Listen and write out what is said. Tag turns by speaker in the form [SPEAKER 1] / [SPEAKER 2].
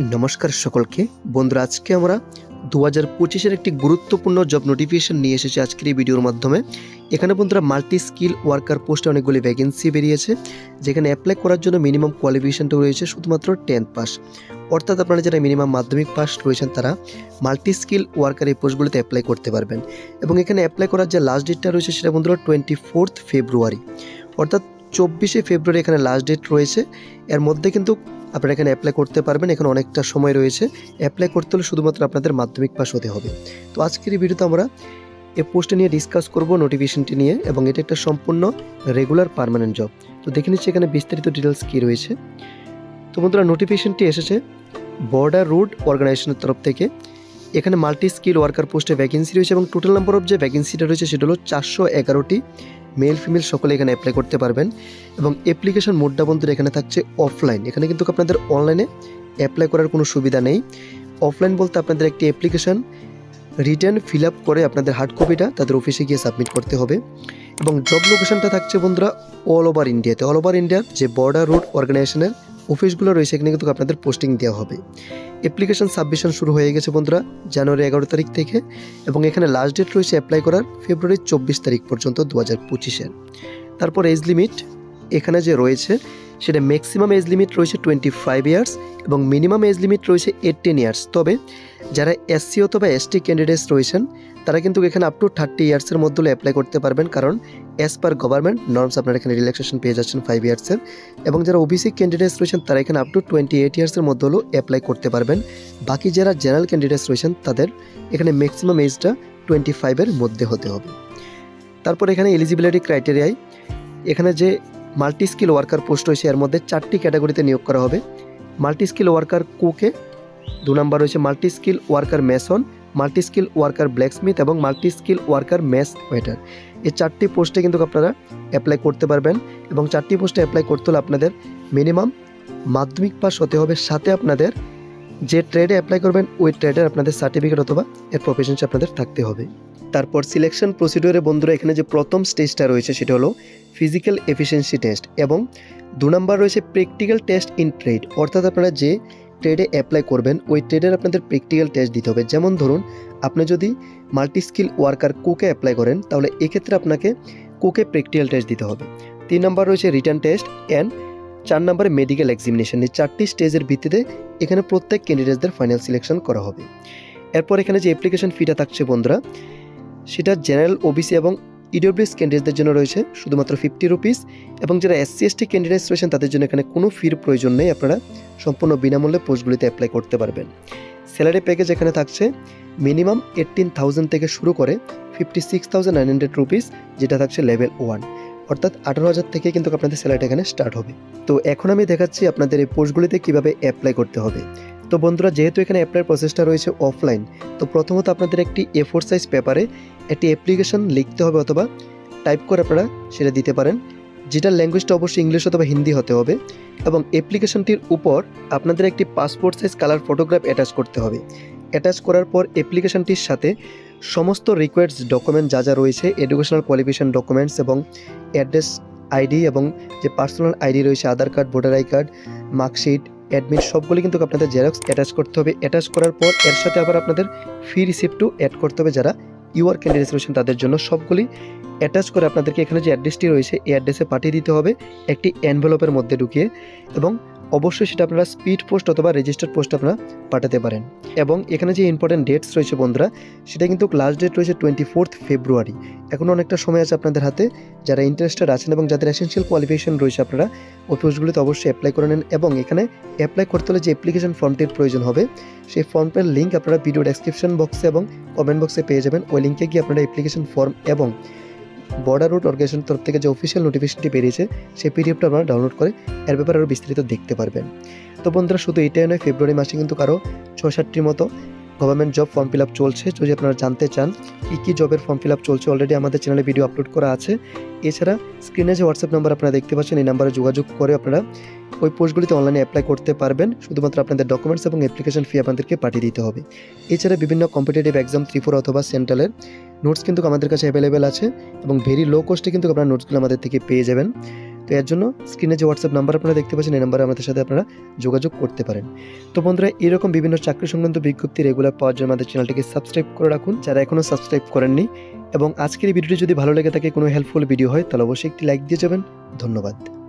[SPEAKER 1] नमस्कार सकलके बंधुरा आज के আমরা 2025 একটি গুরুত্বপূর্ণ জব নোটিফিকেশন নিয়ে এসেছি আজকের এই ভিডিওর মাধ্যমে। এখানে বন্ধুরা মাল্টি স্কিল ওয়ার্কার পোস্টে অনেকগুলি ভ্যাকেন্সি বেরিয়েছে, যেখানে অ্যাপ্লাই করার জন্য মিনিমাম কোয়ালিফিকেশনটা রয়েছে শুধুমাত্র 10th পাস। অর্থাৎ আপনারা যারা মিনিমাম মাধ্যমিক পাস রয়েছেন তারা মাল্টি স্কিল ওয়ার্কার এই পোস্টগুলিতে অ্যাপ্লাই করতে পারবেন। এবং এখানে অ্যাপ্লাই করার যে লাস্ট ডেটটা রয়েছে সেটা বন্ধুরা 24 ফেব্রুয়ারি, অর্থাৎ 24 ফেব্রুয়ারি এখানে লাস্ট ডেট রয়েছে। এর মধ্যে কিন্তু আপনারা এখানে অ্যাপ্লাই করতে পারবেন, এখানে অনেকটা সময় রয়েছে। অ্যাপ্লাই করতে হলে শুধুমাত্র আপনাদের মাধ্যমিক পাস হতে হবে। তো আজকের এই ভিডিওতে আমরা এই পোস্টে নিয়ে ডিসকাস করব, নোটিফিকেশনটি নিয়ে, এবং এটা একটা সম্পূর্ণ রেগুলার পার্মানেন্ট জব। তো দেখে নিচ্ছি এখানে বিস্তারিত ডিটেলস কী রয়েছে। তো বন্ধুরা নোটিফিকেশনটি এসেছে বর্ডার রোড অর্গানাইজেশনের তরফ থেকে। এখানে মাল্টি স্কিল ওয়ার্কার পোস্টে ভ্যাকেন্সি রয়েছে এবং টোটাল নাম্বার অফ যে ভ্যাকেন্সিটা রয়েছে সেটা হলো 411টি। মেল ফিমেল সকলে এখানে অ্যাপ্লাই করতে পারবেন। এবং অ্যাপ্লিকেশন মোডটা বন্ধুরা এখানে থাকছে অফলাইন। এখানে কিন্তু আপনাদের অনলাইনে অ্যাপ্লাই করার কোনো সুবিধা নেই। অফলাইন বলতে আপনাদের একটি অ্যাপ্লিকেশন রিটার্ন ফিল আপ করে আপনাদের হার্ড কপিটা তাদের অফিসে গিয়ে সাবমিট করতে হবে। এবং জব লোকেশনটা থাকছে বন্ধুরা অল ওভার ইন্ডিয়াতে। অল ওভার ইন্ডিয়ার যে বর্ডার রোড অর্গানাইজেশনের অফিসগুলো রয়েছে এখানে কিন্তু আপনাদের পোস্টিং দেওয়া হবে। অ্যাপ্লিকেশন সাবমিশন শুরু হয়ে গেছে বন্ধুরা জানুয়ারি 11 তারিখ থেকে, এবং এখানে লাস্ট ডেট রয়েছে অ্যাপ্লাই করার ফেব্রুয়ারি 24 তারিখ পর্যন্ত 2025-এর। তারপর এজ লিমিট এখানে যে রয়েছে সেটা ম্যাক্সিমাম এজ লিমিট রয়েছে 25 ইয়ার্স এবং মিনিমাম এজ লিমিট রয়েছে 18 ইয়ার্স। তবে যারা এসসি অথবা এসটি ক্যান্ডিডেটস রয়েছেন তারা কিন্তু এখানে আপ টু 30 ইয়ার্সের মধ্যে অ্যাপ্লাই করতে পারবেন, কারণ অ্যাজ পার গভর্নমেন্ট নর্মস আপনারা এখানে রিল্যাক্সেশন পেয়ে যাচ্ছেন 5 ইয়ার্সের। এবং যারা ওবিসি ক্যান্ডিডেটস রয়েছেন তারা এখানে আপ টু 28 ইয়ার্সের মধ্যে হলেও অ্যাপ্লাই করতে পারবেন। বাকি যারা জেনারেল ক্যান্ডিডেটস রয়েছেন তাদের এখানে ম্যাক্সিমাম এজটা 25-এর মধ্যে হতে হবে। তারপর এখানে এলিজিবিলিটি ক্রাইটেরিয়ায় এখানে যে মাল্টি স্কিল ওয়ার্কার পোস্ট রয়েছে এর মধ্যে 4টি ক্যাটাগরিতে নিয়োগ করা হবে। মাল্টি স্কিল ওয়ার্কার কুকে, 2 নম্বর রয়েছে multi skill worker mason, multi skill worker blacksmith এবং multi skill worker mess waiter. এই 4টি পোস্টে কিন্তু আপনারা অ্যাপ্লাই করতে পারবেন। এবং 4টি পোস্টে অ্যাপ্লাই করতে হলে আপনাদের মিনিমাম মাধ্যমিক পাস হতে হবে, সাথে আপনাদের যে ট্রেডে অ্যাপ্লাই করবেন ওই ট্রেডের আপনাদের সার্টিফিকেট অথবা এর প্রফেশনসি আপনাদের থাকতে হবে। তারপর সিলেকশন প্রসিডিওরে বন্ধুরা এখানে যে প্রথম স্টেজটা রয়েছে সেটা হলো ফিজিক্যাল এফিসিয়েন্সি টেস্ট, এবং 2 নম্বর রয়েছে প্র্যাকটিক্যাল টেস্ট ইন ট্রেড। অর্থাৎ আপনারা যে ট্রেডে অ্যাপ্লাই করবেন ওই ট্রেডের আপনাদের প্র্যাকটিক্যাল টেস্ট দিতে হবে। যেমন ধরুন আপনি যদি মাল্টি স্কিল ওয়ার্কার কুকে অ্যাপ্লাই করেন তাহলে এক্ষেত্রে আপনাকে কুকে প্র্যাকটিক্যাল টেস্ট দিতে হবে। 3 নম্বর রয়েছে রিটার্ন টেস্ট অ্যান্ড 4 নম্বরে মেডিকেল এক্সামিনেশন। এই 4টি স্টেজের ভিত্তিতে এখানে প্রত্যেক ক্যান্ডিডেটদের ফাইনাল সিলেকশন করা হবে। এরপর এখানে যে অ্যাপ্লিকেশন ফিটা থাকছে বন্ধুরা সেটা জেনারেল ওবিসি এবং ইডব্লিউএস ক্যান্ডিডেটদের জন্য রয়েছে শুধুমাত্র 50 রুপিস, এবং যারা এসসি এসটি ক্যান্ডিডেটস রয়েছেন তাদের জন্য এখানে কোনো ফির প্রয়োজন নেই, আপনারা সম্পূর্ণ বিনামূল্যে পোস্টগুলিতে অ্যাপ্লাই করতে পারবেন। স্যালারি প্যাকেজ এখানে থাকছে মিনিমাম 18,000 থেকে শুরু করে 56,900 রুপিস, যেটা থাকছে লেভেল 1, অর্থাৎ 18,000 থেকে কিন্তু আপনাদের স্যালারিটা এখানে স্টার্ট হবে। তো এখন আমি দেখাচ্ছি আপনাদের এই পোস্টগুলিতে কীভাবে অ্যাপ্লাই করতে হবে। তো বন্ধুরা যেহেতু এখানে অ্যাপ্লাই প্রসেসটা রয়েছে অফলাইন, তো প্রথমত আপনাদের একটি A4 সাইজ পেপারে একটি অ্যাপ্লিকেশন লিখতে হবে অথবা টাইপ করে আপনারা সেটা দিতে পারেন, যেটার ল্যাঙ্গুয়েজটা অবশ্যই ইংলিশ অথবা হিন্দি হতে হবে। এবং অ্যাপ্লিকেশনটির উপর আপনাদের একটি passport size colour photograph attach করতে হবে। অ্যাটাচ করার পর অ্যাপ্লিকেশনটির সাথে সমস্ত রিকোয়ার্ডস ডকুমেন্ট যা যা রয়েছে, এডুকেশনাল কোয়ালিফিকেশন ডকুমেন্টস এবং অ্যাড্রেস আইডি এবং যে পার্সোনাল আইডি রয়েছে Aadhaar card, voter I card, marksheet, admit সবগুলি কিন্তু আপনাদের জেরক্স অ্যাটাচ করতে হবে। অ্যাটাচ করার পর এর সাথে আবার আপনাদের ফি রিসিপ্টও অ্যাড করতে হবে যারা ইউআর ক্যান্ডিডেটস রয়েছেন তাদের জন্য। সবগুলি অ্যাটাচ করে আপনাদেরকে এখানে যে অ্যাড্রেসটি রয়েছে এই অ্যাড্রেসে পাঠিয়ে দিতে হবে একটি এনভেলপের মধ্যে ঢুকিয়ে, এবং অবশ্যই সেটা আপনারা স্পিড পোস্ট অথবা রেজিস্টার্ড পোস্ট আপনারা পাঠাতে পারেন। এবং এখানে যে ইম্পর্টেন্ট ডেটস রয়েছে বন্ধুরা সেটা কিন্তু লাস্ট ডেট রয়েছে 24 ফেব্রুয়ারি। এখনও অনেকটা সময় আছে আপনাদের হাতে। যারা ইন্টারেস্টেড আছেন এবং যাদের এসেনশিয়াল কোয়ালিফিকেশন রয়েছে আপনারা ওই পোস্টগুলিতে অবশ্যই অ্যাপ্লাই করে নেন। এবং এখানে অ্যাপ্লাই করতে হলে যে অ্যাপ্লিকেশন ফর্মটির প্রয়োজন হবে সেই ফর্মটার লিঙ্ক আপনারা ভিডিও ডেসক্রিপশন বক্সে এবং কমেন্ট বক্সে পেয়ে যাবেন। ওই লিঙ্কে গিয়ে আপনারা অ্যাপ্লিকেশন ফর্ম এবং বর্ডার রোড অর্গানাইজেশন তরফ থেকে যে অফিসিয়াল নোটিফিকেশনটি বেরিয়েছে সেই পিডিএফটা আপনারা ডাউনলোড করে এর ব্যাপারে আরও বিস্তারিত দেখতে পারবেন। তো বন্ধুরা শুধু এটাই নয়, ফেব্রুয়ারি মাসে কিন্তু আরও 6-7টির মতো government job form fill up চলছে। যদি আপনারা জানতে চান কী জবের ফর্ম ফিল আপ চলছে অলরেডি আমাদের চ্যানেলে ভিডিও আপলোড করা আছে। এছাড়া স্ক্রিনে যে হোয়াটসঅ্যাপ নাম্বার আপনারা দেখতে পাচ্ছেন এই নাম্বারে যোগাযোগ করে আপনারা ওই পোস্টগুলিতে অনলাইনে অ্যাপ্লাই করতে পারবেন। শুধুমাত্র আপনাদের ডকুমেন্টস এবং অ্যাপ্লিকেশন ফি আপনাদেরকে পাঠিয়ে দিতে হবে। এছাড়া বিভিন্ন কম্পিটিটিভ এক্সাম 3-4 অথবা সেন্ট্রালের নোটস কিন্তু আমাদের কাছে অ্যাভেলেবেল আছে, এবং ভেরি লো কস্টে কিন্তু আপনারা নোটসগুলো আমাদের থেকে পেয়ে যাবেন। তো এর জন্য স্ক্রিনে যে হোয়াটসঅ্যাপ নাম্বার আপনারা দেখতে পাচ্ছেন এই নাম্বারে আমাদের সাথে আপনারা যোগাযোগ করতে পারেন। তো বন্ধুরা, এরকম বিভিন্ন চাকরি সংক্রান্ত বিজ্ঞপ্তি রেগুলার পাওয়ার জন্য আমাদের চ্যানেলটিকে সাবস্ক্রাইব করে রাখুন যারা এখনও সাবস্ক্রাইব করেননি। এবং আজকের এই ভিডিওটি যদি ভালো লেগে থাকে, কোনো হেল্পফুল ভিডিও হয়, তাহলে অবশ্যই একটি লাইক দিয়ে যাবেন। ধন্যবাদ।